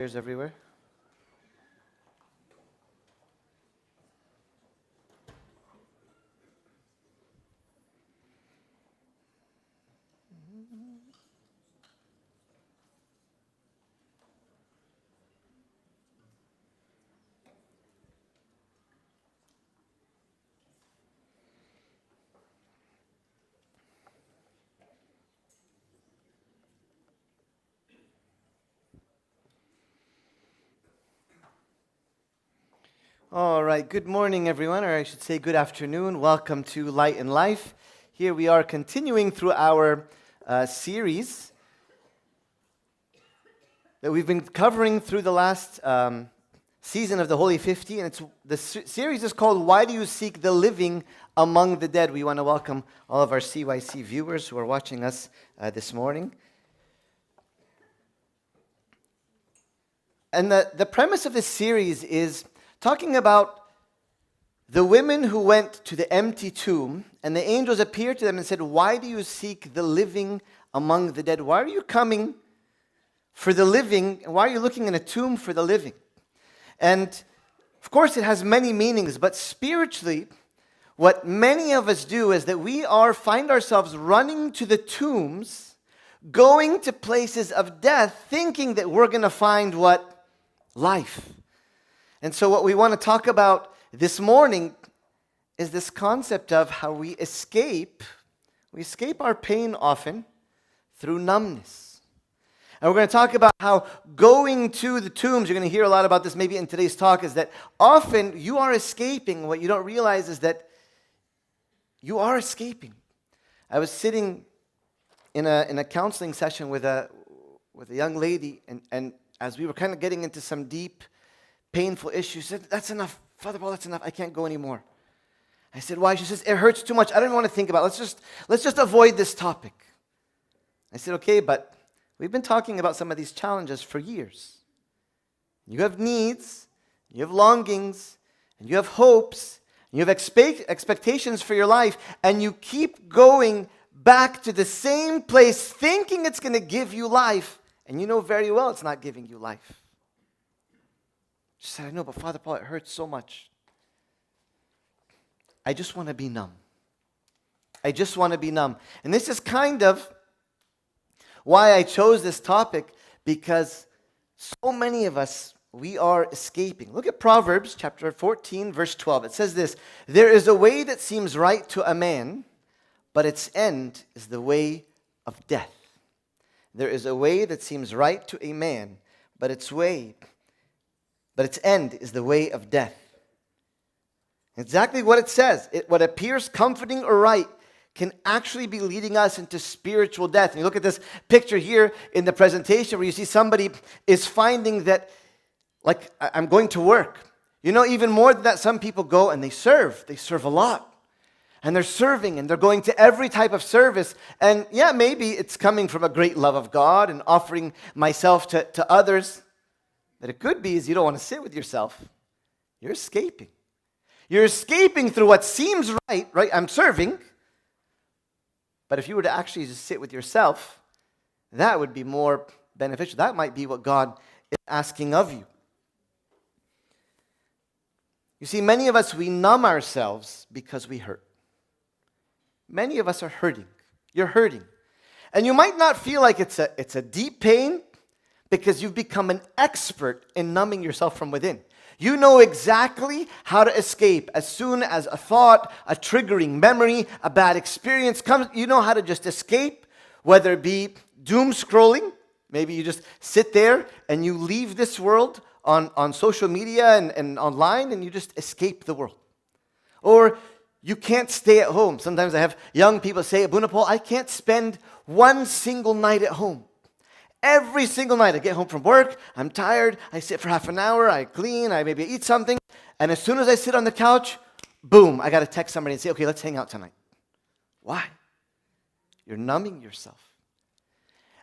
Chairs everywhere. All right, good morning, everyone, or I should say good afternoon. Welcome to Light and Life. Here we are continuing through our series that we've been covering through the last season of the Holy 50, and the series is called Why Do You Seek the Living Among the Dead? We want to welcome all of our CYC viewers who are watching us this morning. And the premise of this series is talking about the women who went to the empty tomb, and the angels appeared to them and said, "Why do you seek the living among the dead? Why are you coming for the living? Why are you looking in a tomb for the living?" And of course, it has many meanings, but spiritually, what many of us do is that we find ourselves running to the tombs, going to places of death, thinking that we're going to find what? Life. And so what we want to talk about this morning is this concept of how we escape our pain often through numbness. And we're going to talk about how going to the tombs, you're going to hear a lot about this maybe in today's talk, is that often you are escaping. What you don't realize is that you are escaping. I was sitting in a counseling session with a young lady, and as we were kind of getting into some deep, painful issues, she said, "That's enough, Father Paul, that's enough. I can't go anymore." I said, "Why?" She says, "It hurts too much. I don't even want to think about it. Let's just avoid this topic." I said, "Okay, but we've been talking about some of these challenges for years. You have needs, you have longings, and you have hopes, and you have expectations for your life, and you keep going back to the same place thinking it's going to give you life, and you know very well it's not giving you life." She said, "I know, but Father Paul, it hurts so much. I just want to be numb. I just want to be numb." And this is kind of why I chose this topic, because so many of us, we are escaping. Look at Proverbs chapter 14, verse 12. It says this, "There is a way that seems right to a man, but its end is the way of death." There is a way that seems right to a man, but its end is the way of death. Exactly what it says. What appears comforting or right can actually be leading us into spiritual death. And you look at this picture here in the presentation where you see somebody is finding that, like, I'm going to work. You know, even more than that, some people go and they serve. They serve a lot. And they're serving and they're going to every type of service. And yeah, maybe it's coming from a great love of God and offering myself to others. That it could be is you don't want to sit with yourself. You're escaping. You're escaping through what seems right? I'm serving. But if you were to actually just sit with yourself, that would be more beneficial. That might be what God is asking of you. You see, many of us, we numb ourselves because we hurt. Many of us are hurting. You're hurting. And you might not feel like it's a deep pain, because you've become an expert in numbing yourself from within. You know exactly how to escape. As soon as a thought, a triggering memory, a bad experience comes, you know how to just escape, whether it be doom scrolling. Maybe you just sit there and you leave this world on social media and online, and you just escape the world. Or you can't stay at home. Sometimes I have young people say, "Abuna Paul, I can't spend one single night at home. Every single night I get home from work, I'm tired, I sit for half an hour, I clean, I maybe eat something, and as soon as I sit on the couch, boom, I got to text somebody and say, okay, let's hang out tonight." Why? You're numbing yourself.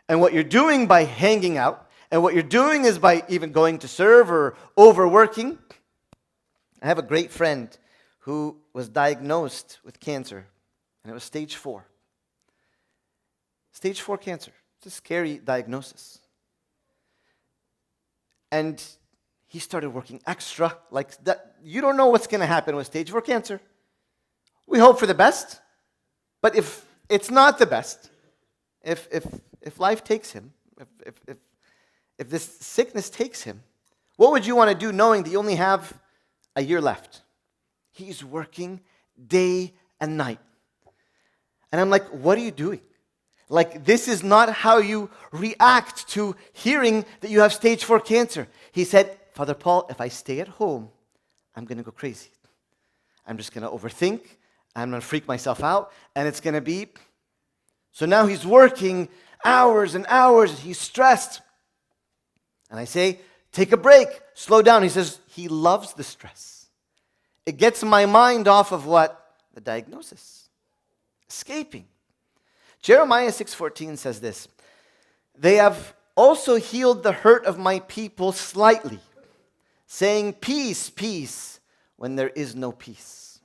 And what you're doing by hanging out, and what you're doing is by even going to serve or overworking. I have a great friend who was diagnosed with cancer, and it was stage 4. Stage 4 cancer. It's a scary diagnosis. And he started working extra, like that. You don't know what's going to happen with stage 4 cancer. We hope for the best, but if it's not the best, if life takes him, if this sickness takes him, what would you want to do knowing that you only have a year left? He's working day and night. And I'm like, what are you doing? Like, this is not how you react to hearing that you have stage 4 cancer. He said, Father Paul, if I stay at home, I'm going to go crazy. I'm just going to overthink. I'm going to freak myself out. And it's going to be... So now he's working hours and hours. He's stressed. And I say, take a break. Slow down. He says, he loves the stress. It gets my mind off of what? The diagnosis. Escaping. Jeremiah 6:14 says this, they have also healed the hurt of my people slightly, saying, peace, peace, when there is no peace.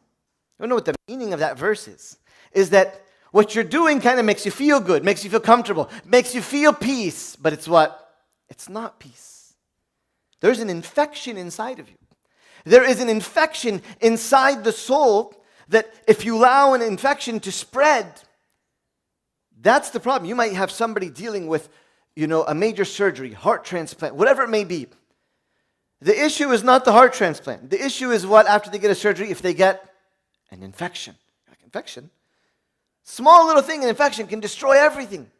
You know what the meaning of that verse is? Is that what you're doing kind of makes you feel good, makes you feel comfortable, makes you feel peace, but it's what? It's not peace. There's an infection inside of you. There is an infection inside the soul that if you allow an infection to spread, that's the problem. You might have somebody dealing with, a major surgery, heart transplant, whatever it may be. The issue is not the heart transplant. The issue is what, after they get a surgery, if they get an infection. Like infection. Small little thing, an infection can destroy everything.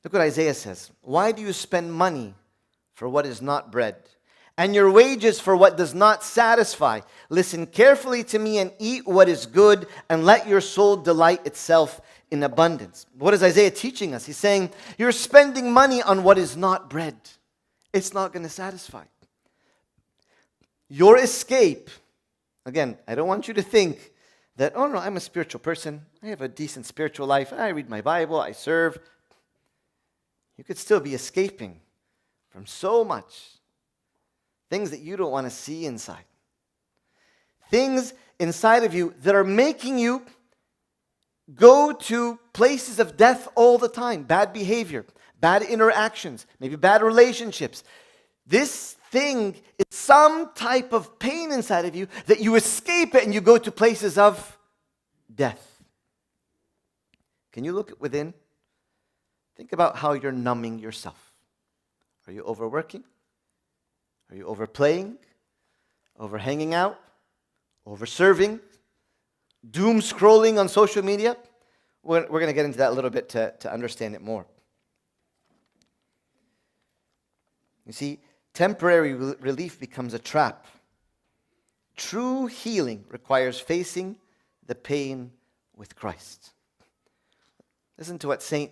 Look what Isaiah says. Why do you spend money for what is not bread, and your wages for what does not satisfy? Listen carefully to me and eat what is good, and let your soul delight itself in abundance. What is Isaiah teaching us? He's saying, you're spending money on what is not bread. It's not going to satisfy. Your escape, again, I don't want you to think that, oh no, I'm a spiritual person. I have a decent spiritual life. I read my Bible. I serve. You could still be escaping from so much. Things that you don't want to see inside. Things inside of you that are making you go to places of death all the time. Bad behavior, bad interactions, maybe bad relationships. This thing is some type of pain inside of you that you escape it and you go to places of death. Can you look within? Think about how you're numbing yourself. Are you overworking? Are you overplaying? Over hanging out? Over serving? Doom scrolling on social media? We're going to get into that a little bit to understand it more. You see, temporary relief becomes a trap. True healing requires facing the pain with Christ. Listen to what St.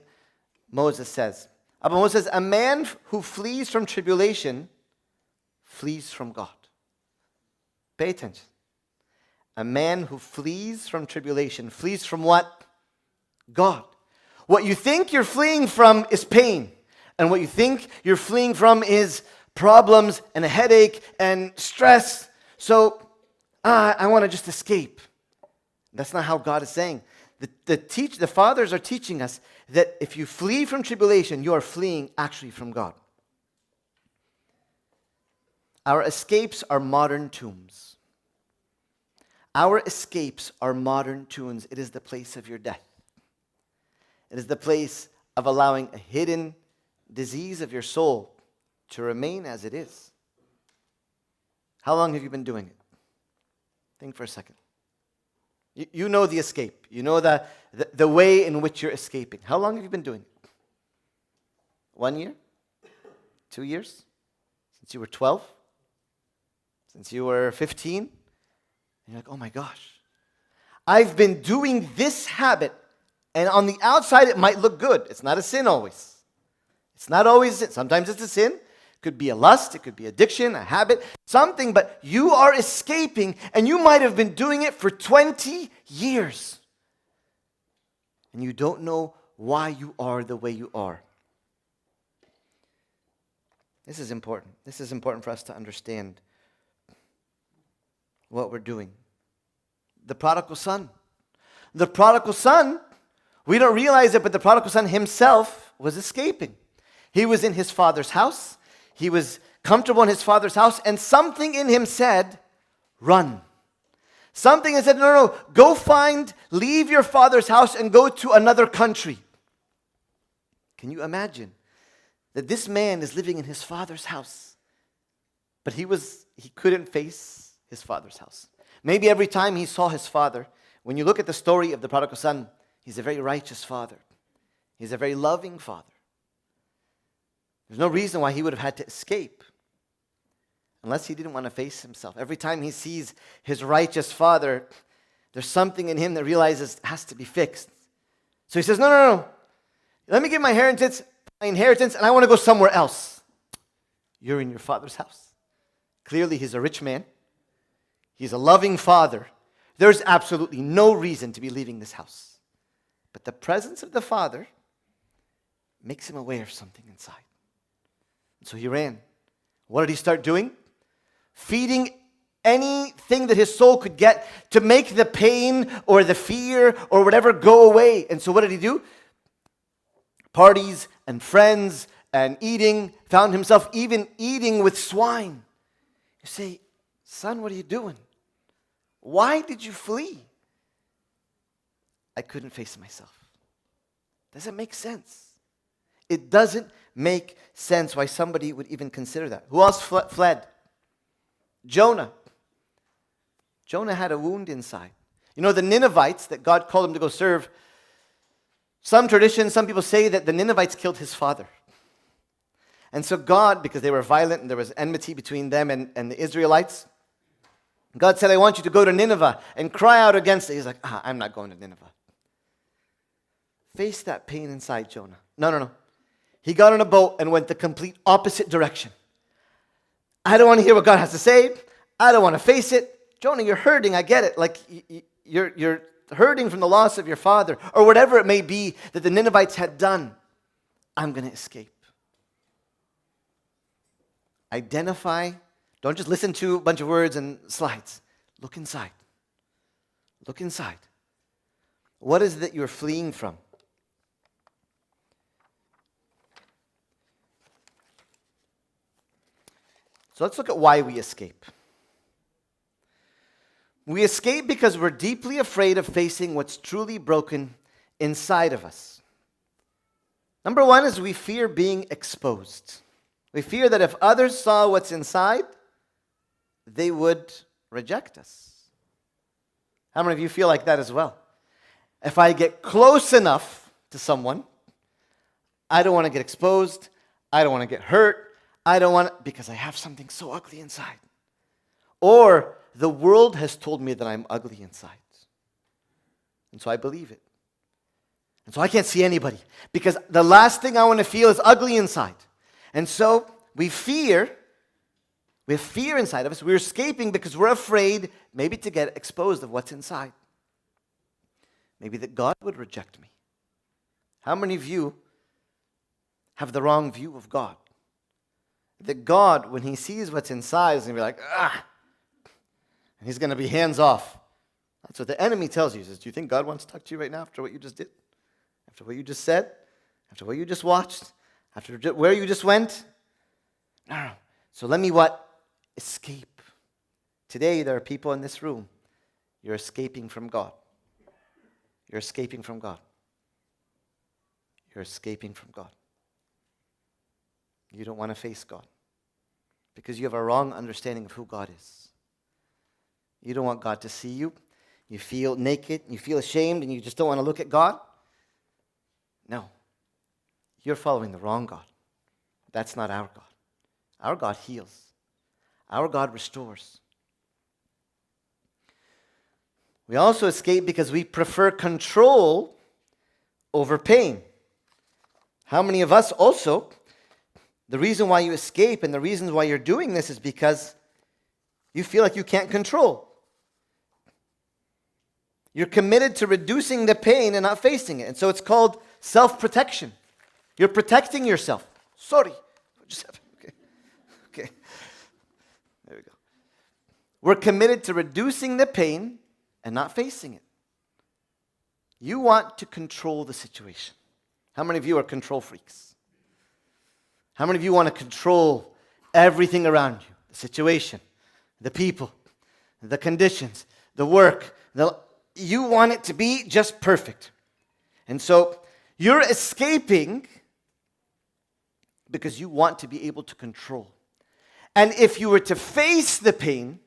Moses says. Abba Moses says, a man who flees from tribulation flees from God. Pay attention. A man who flees from tribulation flees from what? God. What you think you're fleeing from is pain. And what you think you're fleeing from is problems and a headache and stress. So, I want to just escape. That's not how God is saying. The fathers are teaching us that if you flee from tribulation, you are fleeing actually from God. Our escapes are modern tombs. Our escapes are modern tombs. It is the place of your death. It is the place of allowing a hidden disease of your soul to remain as it is. How long have you been doing it? Think for a second. You know the escape. You know the way in which you're escaping. How long have you been doing it? 1 year? 2 years? Since you were 12? Since you were 15? And you're like, oh my gosh. I've been doing this habit, and on the outside it might look good. It's not a sin always. It's not always a sin. Sometimes it's a sin. It could be a lust. It could be addiction, a habit, something. But you are escaping, and you might have been doing it for 20 years. And you don't know why you are the way you are. This is important. This is important for us to understand what we're doing. The prodigal son. The prodigal son, we don't realize it, but the prodigal son himself was escaping. He was in his father's house. He was comfortable in his father's house. And something in him said, run. Something that said, no, go leave your father's house and go to another country. Can you imagine that this man is living in his father's house, but he couldn't face his father's house? Maybe every time he saw his father, when you look at the story of the prodigal son, he's a very righteous father. He's a very loving father. There's no reason why he would have had to escape unless he didn't want to face himself. Every time he sees his righteous father, there's something in him that realizes it has to be fixed. So he says, no. Let me get my inheritance, and I want to go somewhere else. You're in your father's house. Clearly, he's a rich man. He's a loving father. There's absolutely no reason to be leaving this house. But the presence of the father makes him aware of something inside. And so he ran. What did he start doing? Feeding anything that his soul could get to make the pain or the fear or whatever go away. And so what did he do? Parties and friends and eating. Found himself even eating with swine. You say, son, what are you doing? Why did you flee? I couldn't face myself. Does it make sense? It doesn't make sense why somebody would even consider that. Who else fled? Jonah. Jonah had a wound inside. You know, the Ninevites that God called him to go serve, some traditions, some people say that the Ninevites killed his father. And so God, because they were violent and there was enmity between them and the Israelites, God said, I want you to go to Nineveh and cry out against it. He's like, I'm not going to Nineveh. Face that pain inside Jonah. No. He got on a boat and went the complete opposite direction. I don't want to hear what God has to say. I don't want to face it. Jonah, you're hurting. I get it. Like, you're hurting from the loss of your father or whatever it may be that the Ninevites had done. I'm going to escape. Identify. Don't just listen to a bunch of words and slides. Look inside. Look inside. What is it that you're fleeing from? So let's look at why we escape. We escape because we're deeply afraid of facing what's truly broken inside of us. Number one is we fear being exposed. We fear that if others saw what's inside, they would reject us. How many of you feel like that as well? If I get close enough to someone, I don't want to get exposed. I don't want to get hurt. Because I have something so ugly inside. Or the world has told me that I'm ugly inside. And so I believe it. And so I can't see anybody. Because the last thing I want to feel is ugly inside. And so we have fear inside of us. We're escaping because we're afraid maybe to get exposed of what's inside. Maybe that God would reject me. How many of you have the wrong view of God? That God, when he sees what's inside, is going to be like, and he's going to be hands off. That's what the enemy tells you. He says, do you think God wants to talk to you right now after what you just did? After what you just said? After what you just watched? After where you just went? No. So let me what? Escape. Today, there are people in this room. You're escaping from God. You're escaping from God. You're escaping from God. You don't want to face God because you have a wrong understanding of who God is. You don't want God to see you. You feel naked, you feel ashamed, and you just don't want to look at God. No. You're following the wrong God. That's not our God. Our God heals. Our God restores. We also escape because we prefer control over pain. How many of us also, the reason why you escape and the reasons why you're doing this is because you feel like you can't control. You're committed to reducing the pain and not facing it. And so it's called self-protection. You're protecting yourself. Sorry. Okay. There we go. We're committed to reducing the pain and not facing it. You want to control the situation. How many of you are control freaks? How many of you want to control everything around you? The situation, the people, the conditions, the work. You want it to be just perfect. And so you're escaping because you want to be able to control. And if you were to face the pain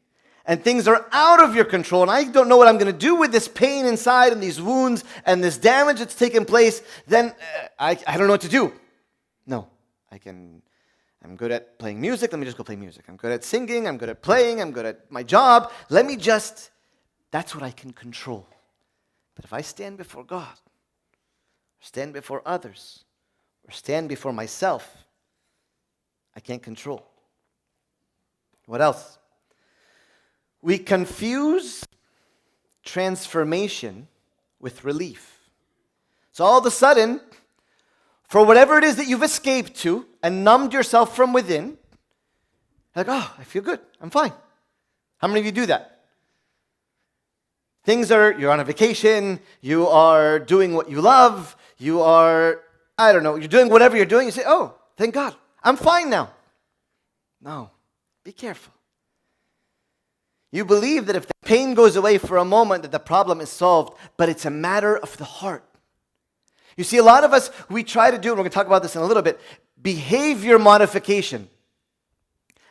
and things are out of your control, and I don't know what I'm going to do with this pain inside and these wounds and this damage that's taken place, then I don't know what to do. No, I'm good at playing music, let me just go play music. I'm good at singing, I'm good at playing, I'm good at my job. That's what I can control. But if I stand before God, or stand before others, or stand before myself, I can't control. What else? We confuse transformation with relief. So all of a sudden, for whatever it is that you've escaped to and numbed yourself from within, like, oh, I feel good, I'm fine. How many of you do that? You're on a vacation, you are doing what you love, you're doing whatever you're doing, you say, oh, thank God, I'm fine now. No, be careful. You believe that if the pain goes away for a moment, that the problem is solved, but it's a matter of the heart. You see, a lot of us, we try to do, and we're going to talk about this in a little bit, behavior modification.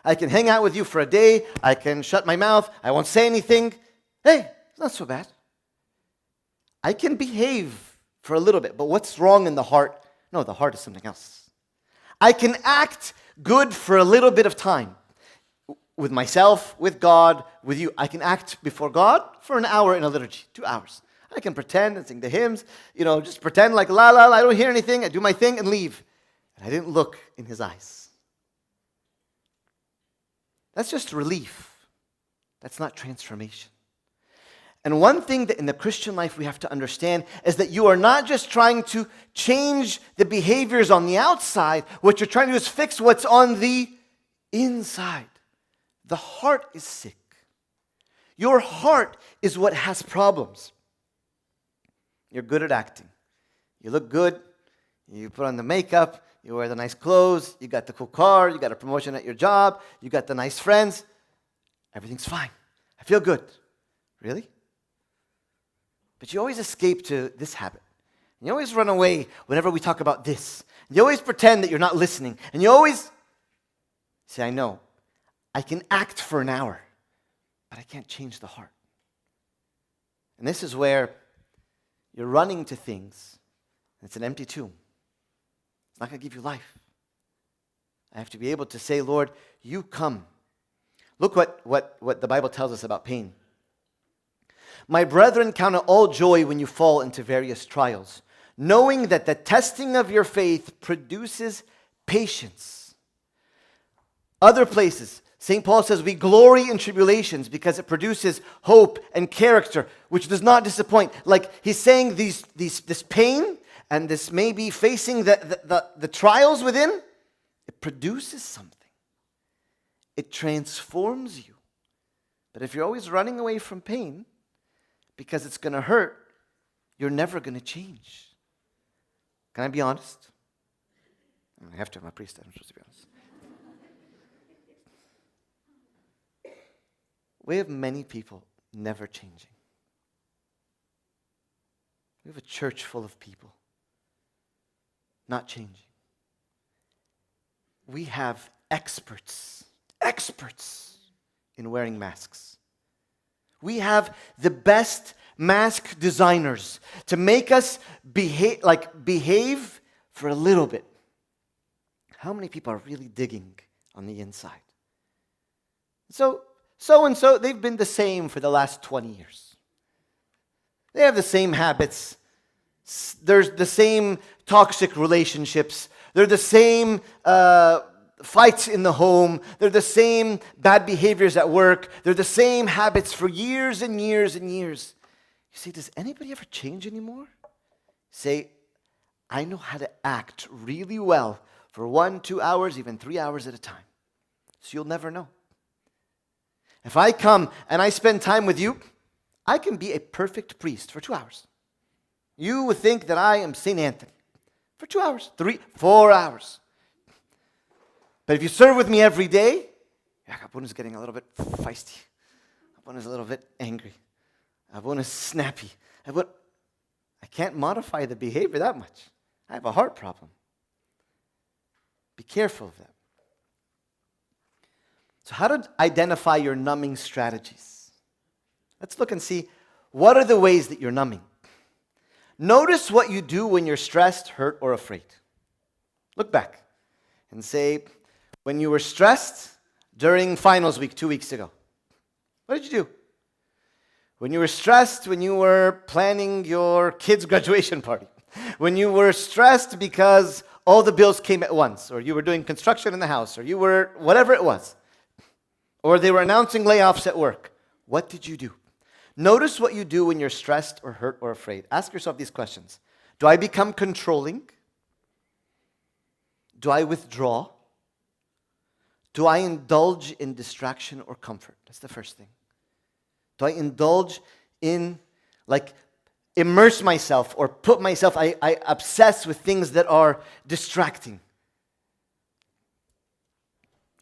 I can hang out with you for a day, I can shut my mouth, I won't say anything. Hey, it's not so bad. I can behave for a little bit, but what's wrong in the heart? No, the heart is something else. I can act good for a little bit of time. With myself, with God, with you. I can act before God for an hour in a liturgy, 2 hours. I can pretend and sing the hymns, just pretend like la la la, I don't hear anything, I do my thing and leave. And I didn't look in his eyes. That's just relief. That's not transformation. And one thing that in the Christian life we have to understand is that you are not just trying to change the behaviors on the outside. What you're trying to do is fix what's on the inside. The heart is sick. Your heart is what has problems. You're good at acting. You look good. You put on the makeup. You wear the nice clothes. You got the cool car. You got a promotion at your job. You got the nice friends. Everything's fine. I feel good. Really? But you always escape to this habit. And you always run away whenever we talk about this. And you always pretend that you're not listening. And you always say, I know. I can act for an hour, but I can't change the heart. And this is where you're running to things. It's an empty tomb. It's not going to give you life. I have to be able to say, Lord, you come. Look what the Bible tells us about pain. My brethren, count it all joy when you fall into various trials, knowing that the testing of your faith produces patience. Other places, St. Paul says, we glory in tribulations because it produces hope and character, which does not disappoint. Like he's saying this pain and this maybe facing the trials within, it produces something. It transforms you. But if you're always running away from pain because it's going to hurt, you're never going to change. Can I be honest? I have to. I'm a priest. I'm supposed to be honest. We have many people never changing. We have a church full of people not changing. We have experts in wearing masks. We have the best mask designers to make us behave for a little bit. How many people are really digging on the inside? So-and-so, they've been the same for the last 20 years. They have the same habits. There's the same toxic relationships. They're the same fights in the home. They're the same bad behaviors at work. They're the same habits for years and years and years. You say, does anybody ever change anymore? Say, I know how to act really well for 1, 2 hours, even 3 hours at a time. So you'll never know. If I come and I spend time with you, I can be a perfect priest for 2 hours. You would think that I am St. Anthony for 2 hours, 3, 4 hours. But if you serve with me every day, Abun is getting a little bit feisty. Abun is a little bit angry. Abun is snappy. I can't modify the behavior that much. I have a heart problem. Be careful of that. So how to identify your numbing strategies? Let's look and see, what are the ways that you're numbing? Notice what you do when you're stressed, hurt, or afraid. Look back and say, when you were stressed during finals week 2 weeks ago, what did you do? When you were stressed, when you were planning your kid's graduation party, when you were stressed because all the bills came at once, or you were doing construction in the house, or you were whatever it was, or they were announcing layoffs at work, what did you do? Notice what you do when you're stressed or hurt or afraid. Ask yourself these questions. Do I become controlling? Do I withdraw? Do I indulge in distraction or comfort? That's the first thing. Do I indulge in, immerse myself or put myself, I obsess with things that are distracting?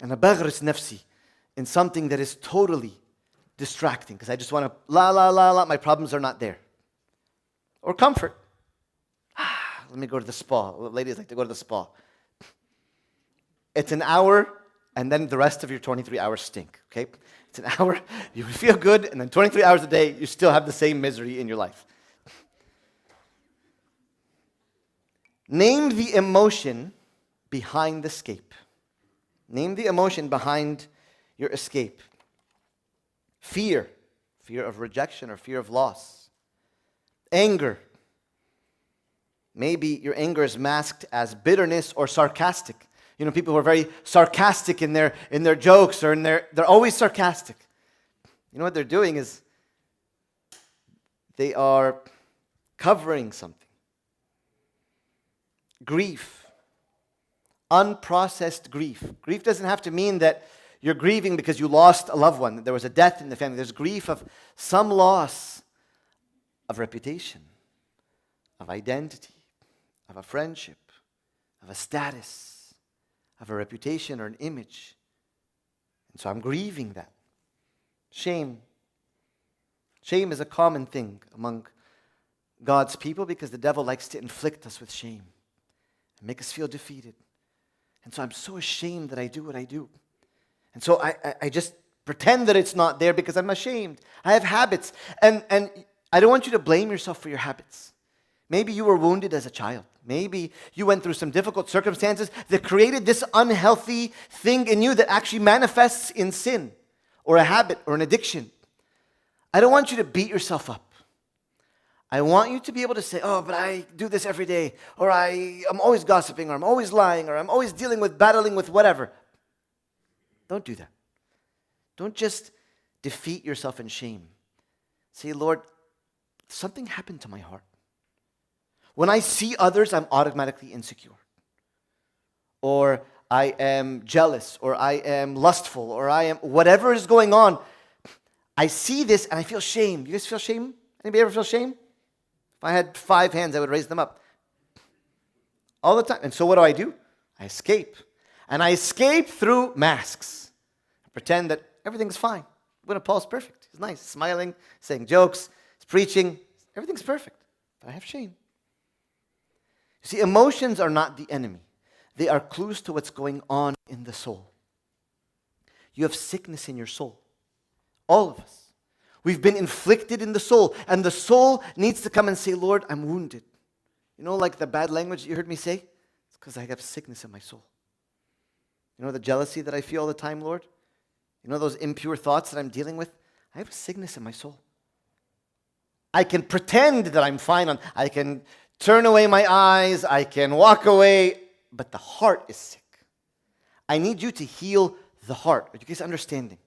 And abagris nafsi, in something that is totally distracting, because I just want to my problems are not there. Or comfort. Let me go to the spa. Ladies like to go to the spa. It's an hour, and then the rest of your 23 hours stink, okay? It's an hour, you feel good, and then 23 hours a day, you still have the same misery in your life. Name the emotion behind the escape. Name the emotion behind your escape. Fear of rejection or fear of loss. Anger. Maybe your anger is masked as bitterness or sarcastic. You know, people who are very sarcastic in their jokes, or they're always sarcastic. You know what they're doing is they are covering something. Grief. Unprocessed grief. Grief doesn't have to mean that you're grieving because you lost a loved one, that there was a death in the family. There's grief of some loss of reputation, of identity, of a friendship, of a status, of a reputation or an image. And so I'm grieving that. Shame. Shame is a common thing among God's people because the devil likes to inflict us with shame and make us feel defeated. And so I'm so ashamed that I do what I do. And so I just pretend that it's not there because I'm ashamed. I have habits. And I don't want you to blame yourself for your habits. Maybe you were wounded as a child. Maybe you went through some difficult circumstances that created this unhealthy thing in you that actually manifests in sin or a habit or an addiction. I don't want you to beat yourself up. I want you to be able to say, oh, but I do this every day, or I'm always gossiping, or I'm always lying, or I'm always battling with whatever. Don't do that. Don't just defeat yourself in shame. Say, Lord, something happened to my heart. When I see others, I'm automatically insecure. Or I am jealous, or I am lustful, or I am whatever is going on. I see this and I feel shame. You guys feel shame? Anybody ever feel shame? If I had 5 hands, I would raise them up. All the time. And so what do? I escape. And I escape through masks. I pretend that everything's fine. When Paul's perfect. He's nice, smiling, saying jokes, he's preaching. Everything's perfect. But I have shame. You see, emotions are not the enemy. They are clues to what's going on in the soul. You have sickness in your soul. All of us. We've been inflicted in the soul. And the soul needs to come and say, Lord, I'm wounded. You know, like the bad language you heard me say? It's because I have sickness in my soul. You know the jealousy that I feel all the time, Lord? You know those impure thoughts that I'm dealing with? I have sickness in my soul. I can pretend that I'm fine. I can turn away my eyes. I can walk away. But the heart is sick. I need you to heal the heart. Are you guys understanding?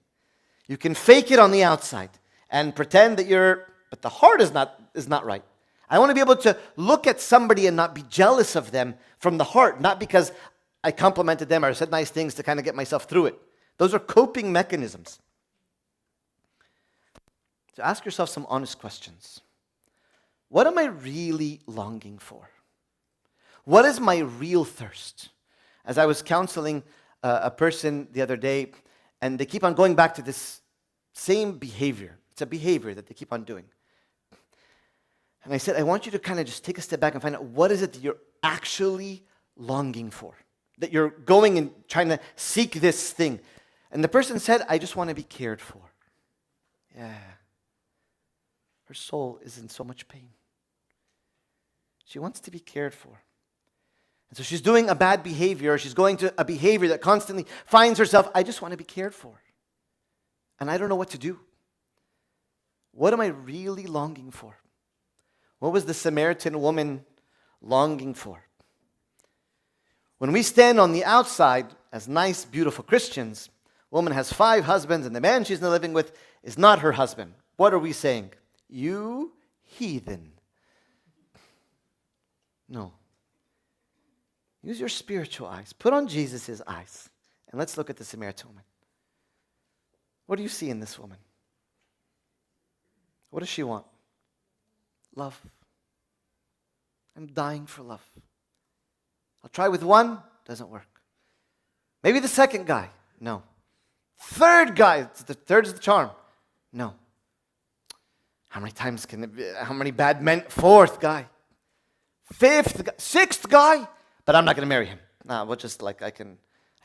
You can fake it on the outside and pretend that but the heart is not right. I want to be able to look at somebody and not be jealous of them from the heart, not because I complimented them or said nice things to kind of get myself through it. Those are coping mechanisms. So ask yourself some honest questions. What am I really longing for? What is my real thirst? As I was counseling a person the other day, and they keep on going back to this same behavior. It's a behavior that they keep on doing. And I said, I want you to kind of just take a step back and find out what is it that you're actually longing for, that you're going and trying to seek this thing. And the person said, I just want to be cared for. Yeah. Her soul is in so much pain. She wants to be cared for. And so she's doing a bad behavior, or she's going to a behavior that constantly finds herself, I just want to be cared for. And I don't know what to do. What am I really longing for? What was the Samaritan woman longing for? When we stand on the outside as nice, beautiful Christians, woman has 5 husbands and the man she's living with is not her husband. What are we saying? You heathen. No. Use your spiritual eyes. Put on Jesus' eyes. And let's look at the Samaritan woman. What do you see in this woman? What does she want? Love. I'm dying for love. I'll try with one, doesn't work. Maybe the second guy, no. Third guy, the third is the charm, no. How many times can it be, how many bad men? Fourth guy, fifth guy, sixth guy, but I'm not going to marry him. No, we'll just I can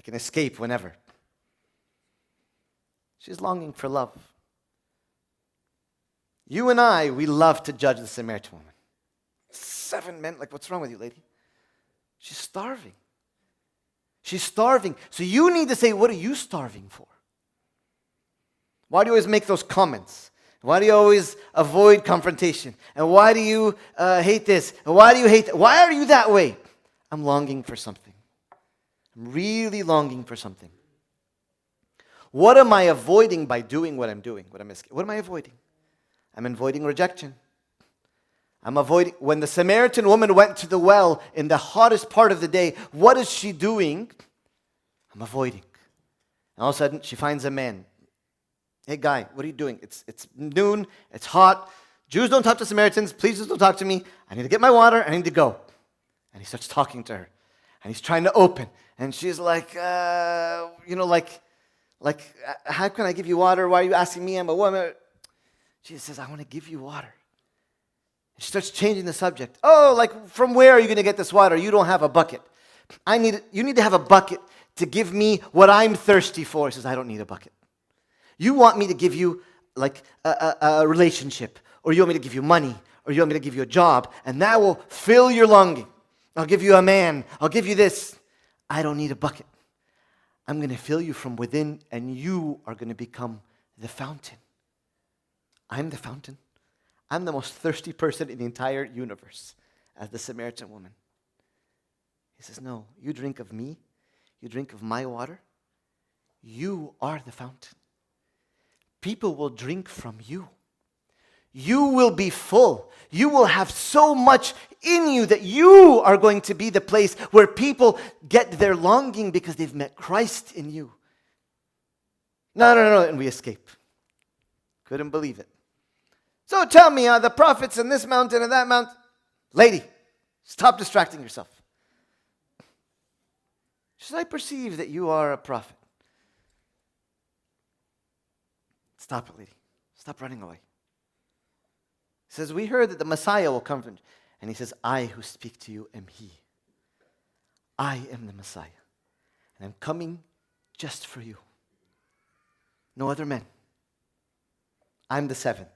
escape whenever. She's longing for love. You and I, we love to judge the Samaritan woman. 7 men, what's wrong with you, lady? She's starving. She's starving. So you need to say, what are you starving for? Why do you always make those comments? Why do you always avoid confrontation? And why do you hate this? And why do you hate that? Why are you that way? I'm longing for something. I'm really longing for something. What am I avoiding by doing what I'm doing? What am I avoiding? I'm avoiding rejection. I'm avoiding, when the Samaritan woman went to the well in the hottest part of the day, what is she doing? I'm avoiding. And all of a sudden, she finds a man. Hey guy, what are you doing? It's noon, it's hot. Jews don't talk to Samaritans. Please just don't talk to me. I need to get my water, I need to go. And he starts talking to her. And he's trying to open. And she's like, how can I give you water? Why are you asking me? I'm a woman. Jesus says, I want to give you water. She starts changing the subject. Oh, from where are you going to get this water? You don't have a bucket. You need to have a bucket to give me what I'm thirsty for. He says, I don't need a bucket. You want me to give you a relationship, or you want me to give you money, or you want me to give you a job, and that will fill your longing. I'll give you a man. I'll give you this. I don't need a bucket. I'm going to fill you from within, and you are going to become the fountain. I'm the fountain. I'm the most thirsty person in the entire universe, as the Samaritan woman. He says, no, you drink of me. You drink of my water. You are the fountain. People will drink from you. You will be full. You will have so much in you that you are going to be the place where people get their longing because they've met Christ in you. No, and we escape. Couldn't believe it. So tell me, the prophets in this mountain and that mountain. Lady, stop distracting yourself. Should I perceive that you are a prophet? Stop it, lady. Stop running away. He says, we heard that the Messiah will come from. And he says, I who speak to you am he. I am the Messiah. And I'm coming just for you. No other men. I'm the 7th.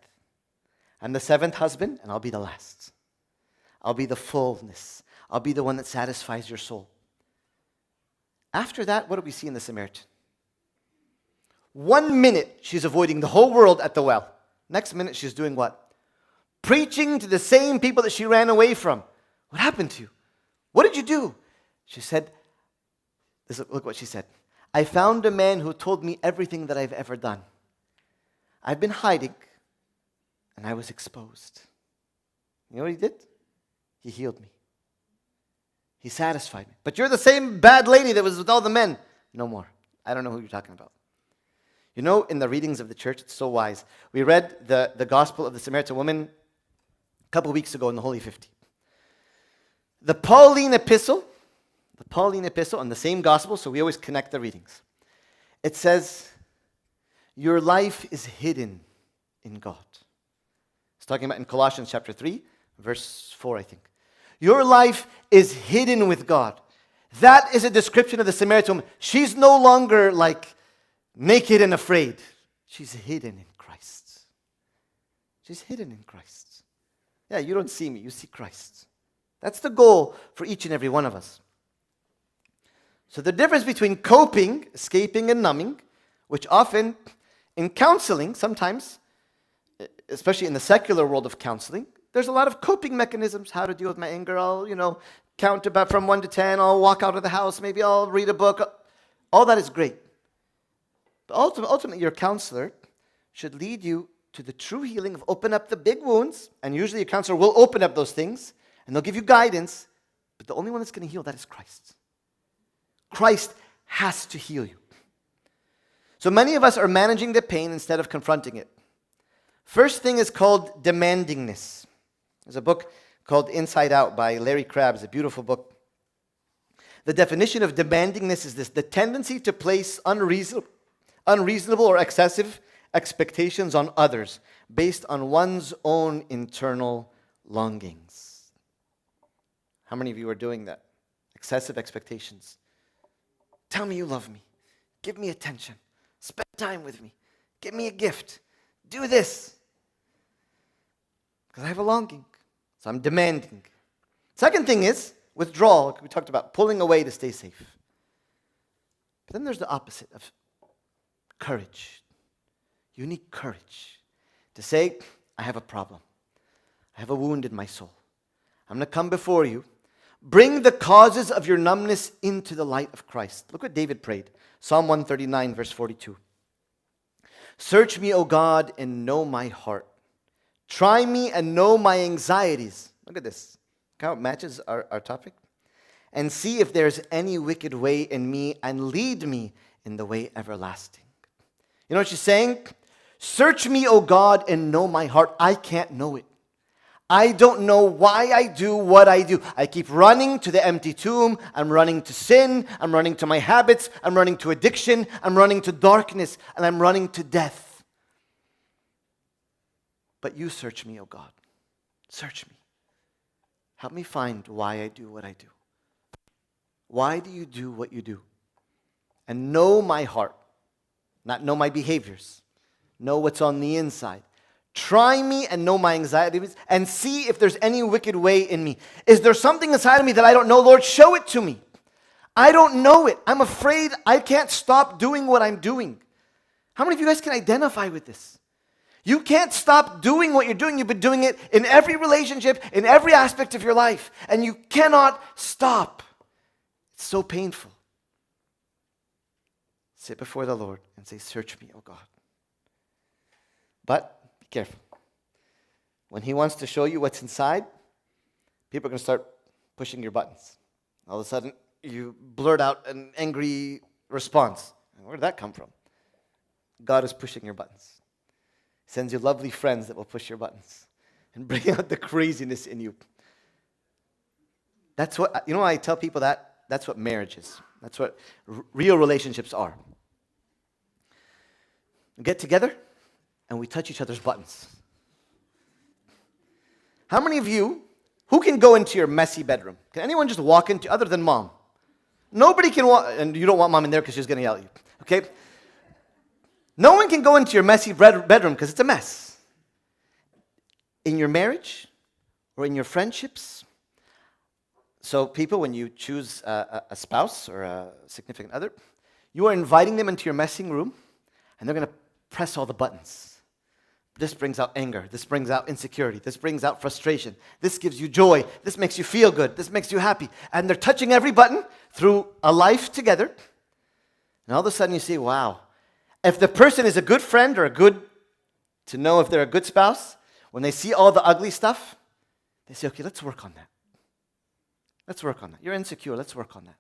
I'm the 7th husband, and I'll be the last. I'll be the fullness. I'll be the one that satisfies your soul. After that, what do we see in the Samaritan? 1 minute, she's avoiding the whole world at the well. Next minute, she's doing what? Preaching to the same people that she ran away from. What happened to you? What did you do? She said, look what she said. I found a man who told me everything that I've ever done. I've been hiding, and I was exposed. You know what he did? He healed me. He satisfied me. But you're the same bad lady that was with all the men. No more. I don't know who you're talking about. You know, in the readings of the church, it's so wise. We read the Gospel of the Samaritan woman a couple weeks ago in the Holy 50. The Pauline epistle, The Pauline epistle and the same gospel, so we always connect the readings. It says, your life is hidden in God. It's talking about in Colossians chapter 3, verse 4, I think. Your life is hidden with God. That is a description of the Samaritan woman. She's no longer like naked and afraid. She's hidden in Christ. She's hidden in Christ. Yeah, you don't see me, you see Christ. That's the goal for each and every one of us. So the difference between coping, escaping, and numbing, which often in counseling, sometimes, especially in the secular world of counseling, there's a lot of coping mechanisms, how to deal with my anger. I'll, count about from 1 to 10. I'll walk out of the house. Maybe I'll read a book. All that is great. But ultimately, your counselor should lead you to the true healing of open up the big wounds. And usually your counselor will open up those things, and they'll give you guidance. But the only one that's going to heal that is Christ. Christ has to heal you. So many of us are managing the pain instead of confronting it. First thing is called demandingness. There's a book called Inside Out by Larry Crabb. It's a beautiful book. The definition of demandingness is this: the tendency to place unreasonable or excessive expectations on others based on one's own internal longings. How many of you are doing that? Excessive expectations. Tell me you love me. Give me attention. Spend time with me. Give me a gift. Do this. Because I have a longing. So I'm demanding. Second thing is withdrawal. Like we talked about, pulling away to stay safe. But then there's the opposite of courage. You need courage to say, I have a problem. I have a wound in my soul. I'm going to come before you. Bring the causes of your numbness into the light of Christ. Look what David prayed. Psalm 139, verse 42. Search me, O God, and know my heart. Try me and know my anxieties. Look at this. Look how it matches our topic. And see if there's any wicked way in me, and lead me in the way everlasting. You know what she's saying? Search me, O God, and know my heart. I can't know it. I don't know why I do what I do. I keep running to the empty tomb. I'm running to sin. I'm running to my habits. I'm running to addiction. I'm running to darkness. And I'm running to death. But you search me, O God. Search me. Help me find why I do what I do. Why do you do what you do? And know my heart. Not know my behaviors. Know what's on the inside. Try me and know my anxieties and see if there's any wicked way in me. Is there something inside of me that I don't know? Lord, show it to me. I don't know it. I'm afraid I can't stop doing what I'm doing. How many of you guys can identify with this? You can't stop doing what you're doing. You've been doing it in every relationship, in every aspect of your life, and you cannot stop. It's so painful. Sit before the Lord and say, search me, O God. But be careful. When He wants to show you what's inside, people are going to start pushing your buttons. All of a sudden, you blurt out an angry response. Where did that come from? God is pushing your buttons. He sends you lovely friends that will push your buttons and bring out the craziness in you. That's what, I tell people that's what marriage is. That's what real relationships are. We get together and we touch each other's buttons. How many of you, who can go into your messy bedroom? Can anyone just walk into, other than mom? Nobody can walk, and you don't want mom in there because she's going to yell at you, okay? No one can go into your messy bedroom because it's a mess. In your marriage or in your friendships. So people, when you choose a spouse or a significant other, you are inviting them into your messing room, and they're going to press all the buttons. This brings out anger. This brings out insecurity. This brings out frustration. This gives you joy. This makes you feel good. This makes you happy. And they're touching every button through a life together. And all of a sudden you see, wow, if the person is a good friend or to know if they're a good spouse, when they see all the ugly stuff, they say, okay, let's work on that. Let's work on that. You're insecure. Let's work on that.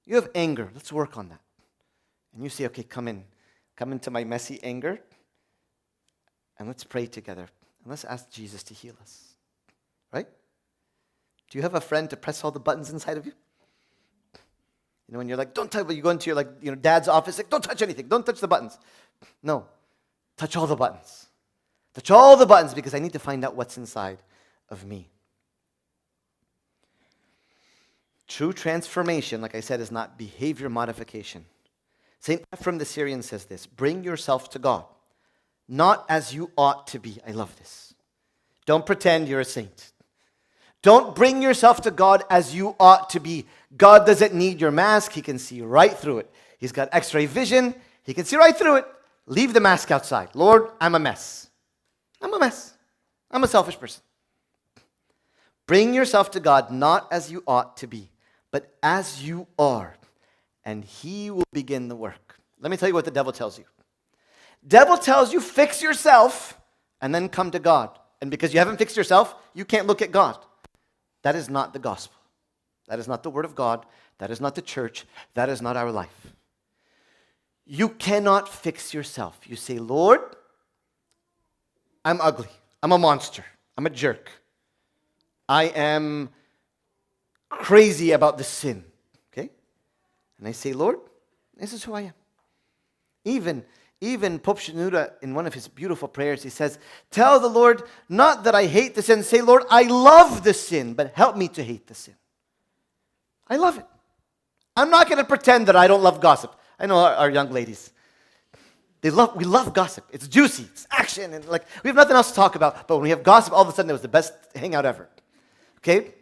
You have anger. Let's work on that. And you say, okay, come into my messy anger. And let's pray together. And let's ask Jesus to heal us. Right? Do you have a friend to press all the buttons inside of you? You know, when you're like, don't touch, you go into your dad's office, like, don't touch anything, don't touch the buttons. No, touch all the buttons. Touch all the buttons because I need to find out what's inside of me. True transformation, like I said, is not behavior modification. St. Ephraim the Syrian says this, bring yourself to God, not as you ought to be. I love this. Don't pretend you're a saint. Don't bring yourself to God as you ought to be. God doesn't need your mask. He can see right through it. He's got X-ray vision. He can see right through it. Leave the mask outside. Lord, I'm a mess. I'm a mess. I'm a selfish person. Bring yourself to God not as you ought to be, but as you are, and He will begin the work. Let me tell you what the devil tells you. Devil tells you fix yourself and then come to God. And because you haven't fixed yourself, you can't look at God. That is not the gospel. That is not the word of God. That is not the church. That is not our life. You cannot fix yourself. You say, Lord, I'm ugly. I'm a monster. I'm a jerk. I am crazy about the sin. Okay? And I say, Lord, this is who I am. Even Pope Shenouda, in one of his beautiful prayers, he says, tell the Lord, not that I hate the sin. Say, Lord, I love the sin, but help me to hate the sin. I love it. I'm not going to pretend that I don't love gossip. I know our young ladies. We love gossip. It's juicy. It's action. And we have nothing else to talk about. But when we have gossip, all of a sudden it was the best hangout ever. Okay?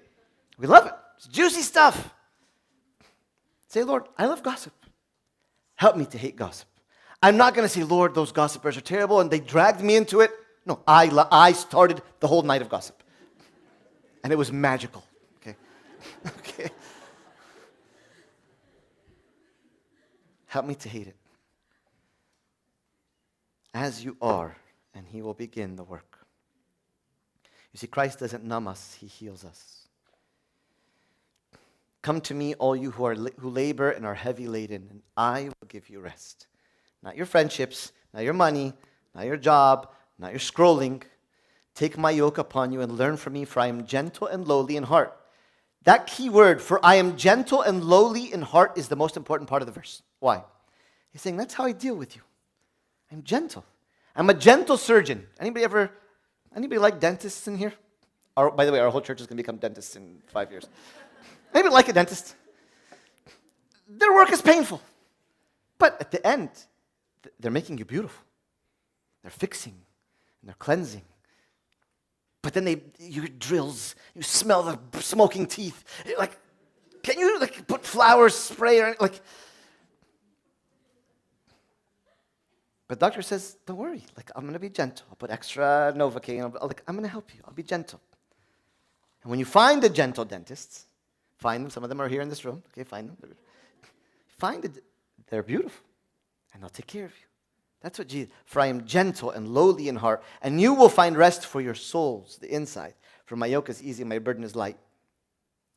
We love it. It's juicy stuff. Say, Lord, I love gossip. Help me to hate gossip. I'm not going to say, Lord, those gossipers are terrible and they dragged me into it. No, I started the whole night of gossip. And it was magical. Okay? Okay. Help me to hate it. As you are, and He will begin the work. You see, Christ doesn't numb us, He heals us. Come to me, all you who labor and are heavy laden, and I will give you rest. Not your friendships, not your money, not your job, not your scrolling. Take my yoke upon you and learn from me, for I am gentle and lowly in heart. That key word, for I am gentle and lowly in heart, is the most important part of the verse. Why? He's saying, that's how I deal with you. I'm gentle. I'm a gentle surgeon. Anybody like dentists in here? By the way, our whole church is going to become dentists in 5 years. Anybody like a dentist? Their work is painful. But at the end, they're making you beautiful. They're fixing and they're cleansing. But then your drills, you smell the smoking teeth. You're like, can you put flower spray or like? But doctor says, don't worry. I'm going to be gentle. I'll put extra Novocaine. I'm going to help you. I'll be gentle. And when you find the gentle dentists, find them. Some of them are here in this room. Okay, find them. They're beautiful. And they'll take care of you. That's what Jesus, for I am gentle and lowly in heart, and you will find rest for your souls, the inside. For my yoke is easy, my burden is light.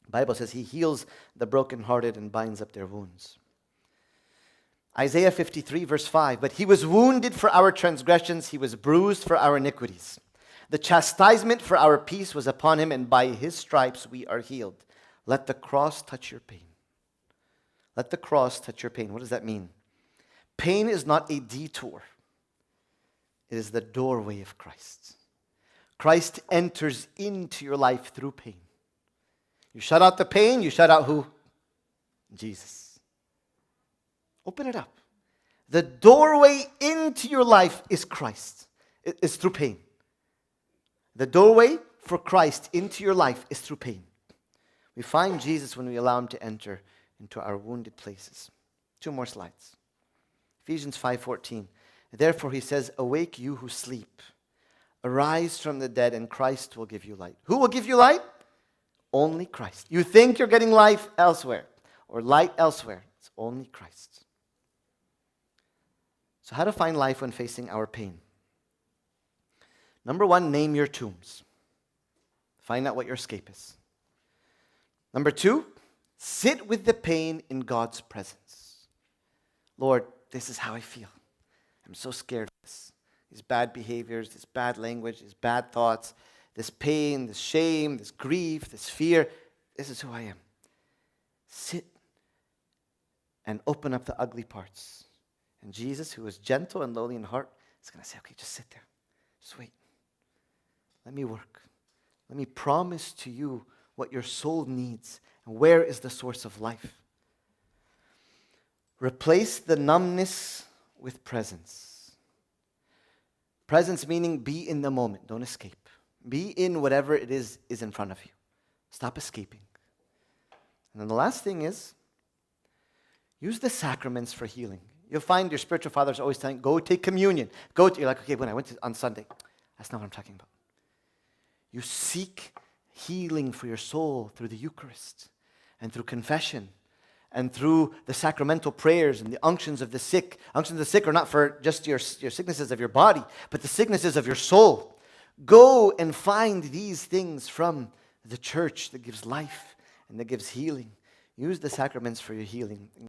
The Bible says He heals the brokenhearted and binds up their wounds. Isaiah 53, verse 5, but He was wounded for our transgressions, He was bruised for our iniquities. The chastisement for our peace was upon Him, and by His stripes we are healed. Let the cross touch your pain. Let the cross touch your pain. What does that mean? Pain is not a detour. It is the doorway of Christ. Christ enters into your life through pain. You shut out the pain, you shut out who? Jesus. Open it up. The doorway into your life is Christ. It's through pain. The doorway for Christ into your life is through pain. We find Jesus when we allow Him to enter into our wounded places. 2 more slides. Ephesians 5:14. Therefore He says, awake you who sleep. Arise from the dead and Christ will give you light. Who will give you light? Only Christ. You think you're getting life elsewhere or light elsewhere. It's only Christ. So how to find life when facing our pain? Number 1, name your tombs. Find out what your escape is. Number 2, sit with the pain in God's presence. Lord, this is how I feel. I'm so scared of this. These bad behaviors, this bad language, these bad thoughts, this pain, this shame, this grief, this fear. This is who I am. Sit and open up the ugly parts. And Jesus, who is gentle and lowly in heart, is going to say, okay, just sit there. Just wait. Let me work. Let me promise to you what your soul needs and where is the source of life. Replace the numbness with presence. Presence meaning be in the moment. Don't escape. Be in whatever it is in front of you. Stop escaping. And then the last thing is, use the sacraments for healing. You'll find your spiritual fathers always telling, go take communion. You're like, okay, when I went on Sunday. That's not what I'm talking about. You seek healing for your soul through the Eucharist and through confession and through the sacramental prayers and the unctions of the sick. Unctions of the sick are not for just your sicknesses of your body, but the sicknesses of your soul. Go and find these things from the church that gives life and that gives healing. Use the sacraments for your healing.